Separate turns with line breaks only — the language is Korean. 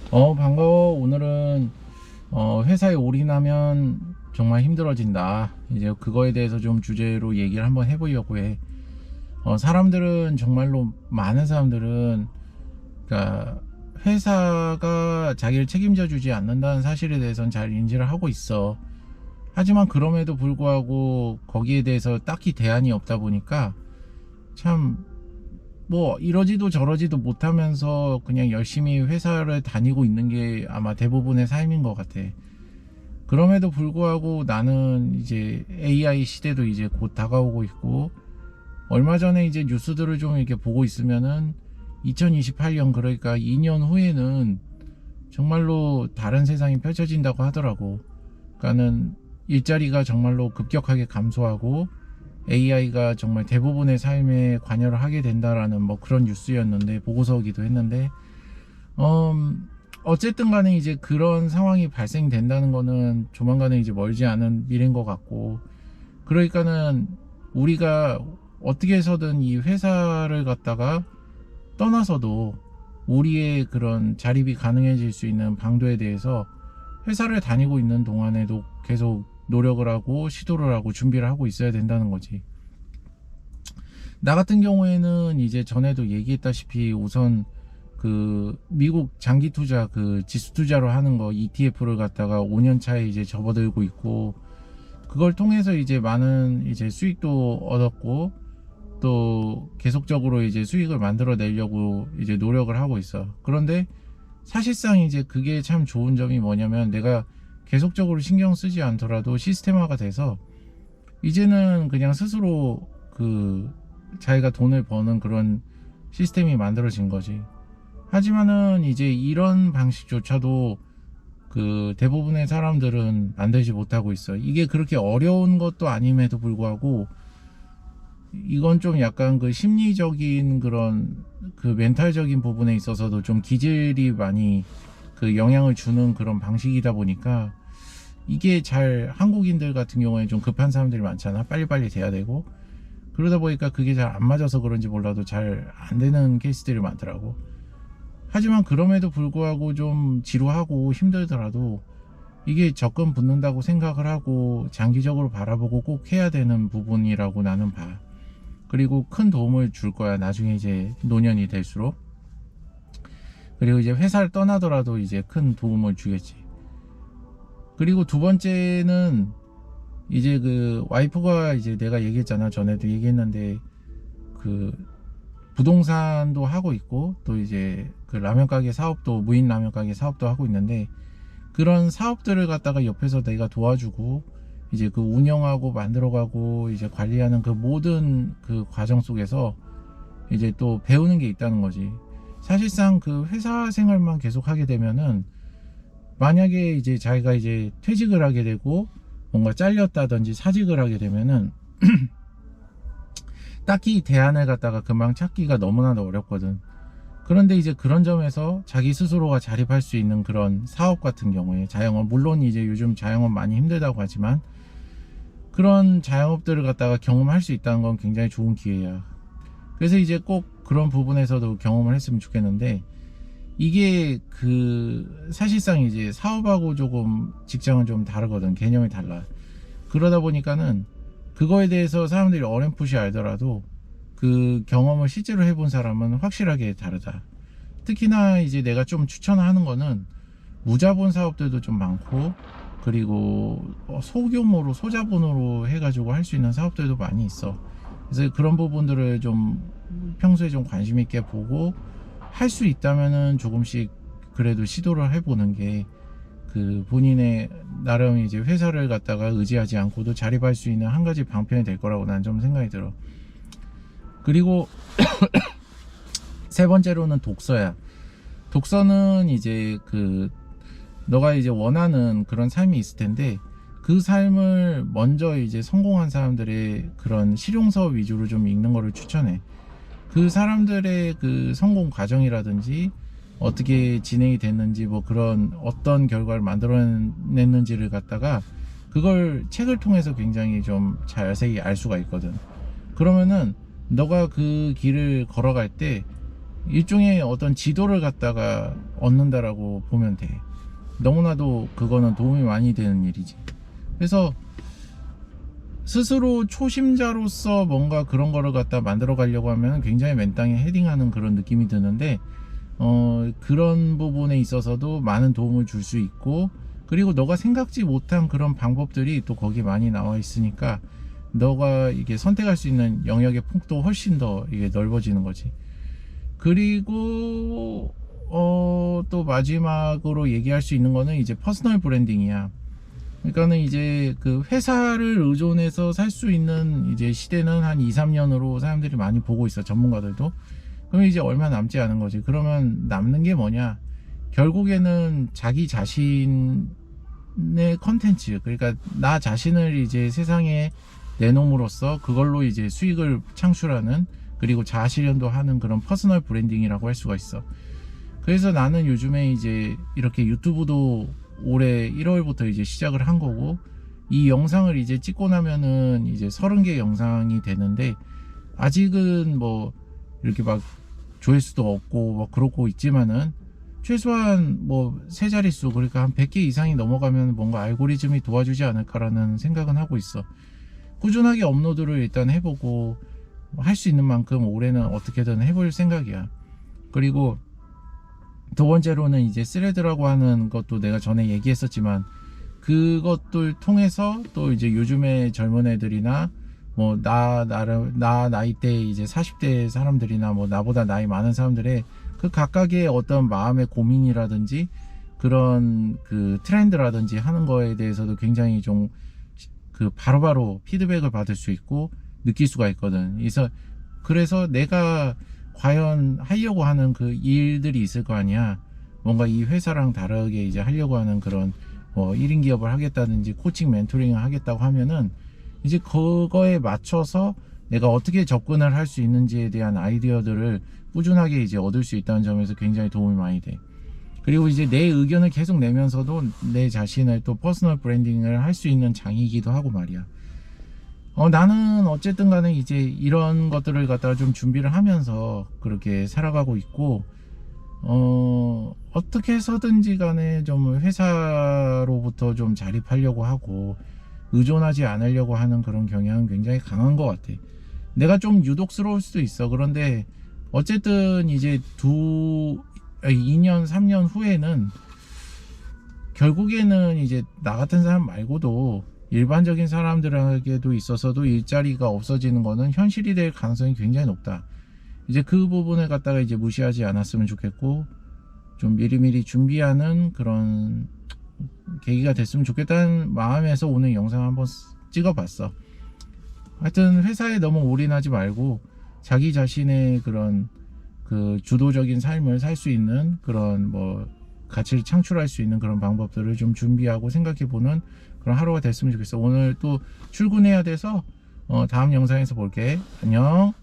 반가워. 오늘은 회사에 올인하면 정말 힘들어진다. 이제 그거에 대해서 좀 주제로 얘기를 한번 해보려고 해. 사람들은 정말로 많은 사람들은 그러니까 회사가 자기를 책임져 주지 않는다는 사실에 대해서는 잘 인지를 하고 있어. 하지만 그럼에도 불구하고 거기에 대해서 딱히 대안이 없다 보니까 참 뭐 이러지도 저러지도 못하면서 그냥 열심히 회사를 다니고 있는 게 아마 대부분의 삶인 것 같아. 그럼에도 불구하고 나는 이제 AI 시대도 이제 곧 다가오고 있고, 얼마 전에 이제 뉴스들을 좀 이렇게 보고 있으면은 2028년, 그러니까 2년 후에는 정말로 다른 세상이 펼쳐진다고 하더라고. 그러니까는 일자리가 정말로 급격하게 감소하고 AI가 정말 대부분의 삶에 관여를 하게 된다라는 뭐 그런 뉴스였는데, 보고서기도 했는데, 어쨌든 간에 이제 그런 상황이 발생된다는 거는 조만간에 이제 멀지 않은 미래인 것 같고, 그러니까는 우리가 어떻게 해서든 이 회사를 갖다가 떠나서도 우리의 그런 자립이 가능해질 수 있는 방도에 대해서 회사를 다니고 있는 동안에도 계속 노력을 하고 시도를 하고 준비를 하고 있어야 된다는 거지. 나 같은 경우에는 이제 전에도 얘기했다시피 우선 그 미국 장기 투자, 그 지수 투자로 하는 거 ETF를 갖다가 5년 차에 이제 접어들고 있고, 그걸 통해서 이제 많은 이제 수익도 얻었고, 또 계속적으로 이제 수익을 만들어 내려고 이제 노력을 하고 있어. 그런데 사실상 이제 그게 참 좋은 점이 뭐냐면, 내가 계속적으로 신경 쓰지 않더라도 시스템화가 돼서 이제는 그냥 스스로 그 자기가 돈을 버는 그런 시스템이 만들어진 거지. 하지만은 이제 이런 방식조차도 그 대부분의 사람들은 만들지 못하고 있어. 이게 그렇게 어려운 것도 아님에도 불구하고 이건 좀 약간 그 심리적인 그런 그 멘탈적인 부분에 있어서도 좀 기질이 많이 그 영향을 주는 그런 방식이다 보니까, 이게 잘 한국인들 같은 경우에 좀 급한 사람들이 많잖아. 빨리빨리 돼야 되고, 그러다 보니까 그게 잘 안 맞아서 그런지 몰라도 잘 안 되는 케이스들이 많더라고. 하지만 그럼에도 불구하고 좀 지루하고 힘들더라도 이게 적금 붙는다고 생각을 하고 장기적으로 바라보고 꼭 해야 되는 부분이라고 나는 봐. 그리고 큰 도움을 줄 거야, 나중에 이제 노년이 될수록. 그리고 이제 회사를 떠나더라도 이제 큰 도움을 주겠지. 그리고 두 번째는 이제 그 와이프가 이제 내가 얘기했잖아. 전에도 얘기했는데 그 부동산도 하고 있고, 또 이제 그 라면 가게 사업도, 무인 라면 가게 사업도 하고 있는데, 그런 사업들을 갖다가 옆에서 내가 도와주고 이제 그 운영하고 만들어가고 이제 관리하는 그 모든 그 과정 속에서 이제 또 배우는 게 있다는 거지. 사실상 그 회사 생활만 계속 하게 되면은, 만약에 이제 자기가 이제 퇴직을 하게 되고 뭔가 잘렸다든지 사직을 하게 되면은 딱히 대안을 갖다가 금방 찾기가 너무나도 어렵거든. 그런데 이제 그런 점에서 자기 스스로가 자립할 수 있는 그런 사업 같은 경우에, 자영업, 물론 이제 요즘 자영업 많이 힘들다고 하지만 그런 자영업들을 갖다가 경험할 수 있다는 건 굉장히 좋은 기회야. 그래서 이제 꼭 그런 부분에서도 경험을 했으면 좋겠는데, 이게 그 사실상 이제 사업하고 조금 직장은 좀 다르거든. 개념이 달라. 그러다 보니까는 그거에 대해서 사람들이 어렴풋이 알더라도 그 경험을 실제로 해본 사람은 확실하게 다르다. 특히나 이제 내가 좀 추천하는 거는 무자본 사업들도 좀 많고, 그리고 소규모로 소자본으로 해가지고 할 수 있는 사업들도 많이 있어. 그래서 그런 부분들을 좀 평소에 좀 관심 있게 보고 할 수 있다면은 조금씩 그래도 시도를 해보는 게 그 본인의 나름 이제 회사를 갖다가 의지하지 않고도 자립할 수 있는 한 가지 방편이 될 거라고 난 좀 생각이 들어. 그리고 세 번째로는 독서야. 독서는 이제 그 너가 이제 원하는 그런 삶이 있을 텐데, 그 삶을 먼저 이제 성공한 사람들의 그런 실용서 위주로 좀 읽는 거를 추천해. 그 사람들의 그 성공 과정이라든지 어떻게 진행이 됐는지, 뭐 그런 어떤 결과를 만들어냈는지를 갖다가 그걸 책을 통해서 굉장히 좀 자세히 알 수가 있거든. 그러면은 너가 그 길을 걸어갈 때 일종의 어떤 지도를 갖다가 얻는다라고 보면 돼. 너무나도 그거는 도움이 많이 되는 일이지. 그래서 스스로 초심자로서 뭔가 그런 거를 갖다 만들어 가려고 하면 굉장히 맨땅에 헤딩하는 그런 느낌이 드는데, 그런 부분에 있어서도 많은 도움을 줄 수 있고, 그리고 너가 생각지 못한 그런 방법들이 또 거기 많이 나와 있으니까 너가 이게 선택할 수 있는 영역의 폭도 훨씬 더 이게 넓어지는 거지. 그리고 또 마지막으로 얘기할 수 있는 거는 이제 퍼스널 브랜딩이야. 그러니까는 이제 그 회사를 의존해서 살 수 있는 이제 시대는 한 2, 3년으로 사람들이 많이 보고 있어, 전문가들도. 그러면 이제 얼마 남지 않은 거지. 그러면 남는 게 뭐냐? 결국에는 자기 자신의 컨텐츠, 그러니까 나 자신을 이제 세상에 내놓음으로써 그걸로 이제 수익을 창출하는, 그리고 자아 실현도 하는 그런 퍼스널 브랜딩이라고 할 수가 있어. 그래서 나는 요즘에 이제 이렇게 유튜브도 올해 1월부터 이제 시작을 한 거고, 이 영상을 이제 찍고 나면은 이제 30개 영상이 되는데, 아직은 뭐 이렇게 막 조회수도 없고 뭐 그러고 있지만은 최소한 뭐 세 자릿수, 그러니까 한 100개 이상이 넘어가면 뭔가 알고리즘이 도와주지 않을까라는 생각은 하고 있어. 꾸준하게 업로드를 일단 해보고 할 수 있는 만큼 올해는 어떻게든 해볼 생각이야. 그리고 두 번째로는 이제 스레드라고 하는 것도 내가 전에 얘기했었지만, 그것들 통해서 또 이제 요즘의 젊은 애들이나 뭐 나 나이대 이제 40대 사람들이나 뭐 나보다 나이 많은 사람들의 그 각각의 어떤 마음의 고민이라든지 그런 그 트렌드라든지 하는 거에 대해서도 굉장히 좀 그 바로바로 피드백을 받을 수 있고 느낄 수가 있거든. 그래서 내가 과연 하려고 하는 그 일들이 있을 거 아니야. 뭔가 이 회사랑 다르게 이제 하려고 하는 그런 뭐 1인 기업을 하겠다든지 코칭 멘토링을 하겠다고 하면은 이제 그거에 맞춰서 내가 어떻게 접근을 할 수 있는지에 대한 아이디어들을 꾸준하게 이제 얻을 수 있다는 점에서 굉장히 도움이 많이 돼. 그리고 이제 내 의견을 계속 내면서도 내 자신을 또 퍼스널 브랜딩을 할 수 있는 장이기도 하고 말이야. 나는 어쨌든 간에 이제 이런 것들을 갖다가 좀 준비를 하면서 그렇게 살아가고 있고, 어떻게 해서든지 간에 좀 회사로부터 좀 자립하려고 하고 의존하지 않으려고 하는 그런 경향은 굉장히 강한 것 같아. 내가 좀 유독스러울 수도 있어. 그런데 어쨌든 이제 2년, 3년 후에는 결국에는 이제 나 같은 사람 말고도 일반적인 사람들에게도 있어서도 일자리가 없어지는 거는 현실이 될 가능성이 굉장히 높다. 이제 그 부분을 갖다가 이제 무시하지 않았으면 좋겠고, 좀 미리미리 준비하는 그런 계기가 됐으면 좋겠다는 마음에서 오늘 영상 한번 찍어봤어. 하여튼 회사에 너무 올인하지 말고 자기 자신의 그런 그 주도적인 삶을 살 수 있는 그런 뭐 가치를 창출할 수 있는 그런 방법들을 좀 준비하고 생각해보는 그런 하루가 됐으면 좋겠어. 오늘 또 출근해야 돼서 다음 영상에서 볼게. 안녕.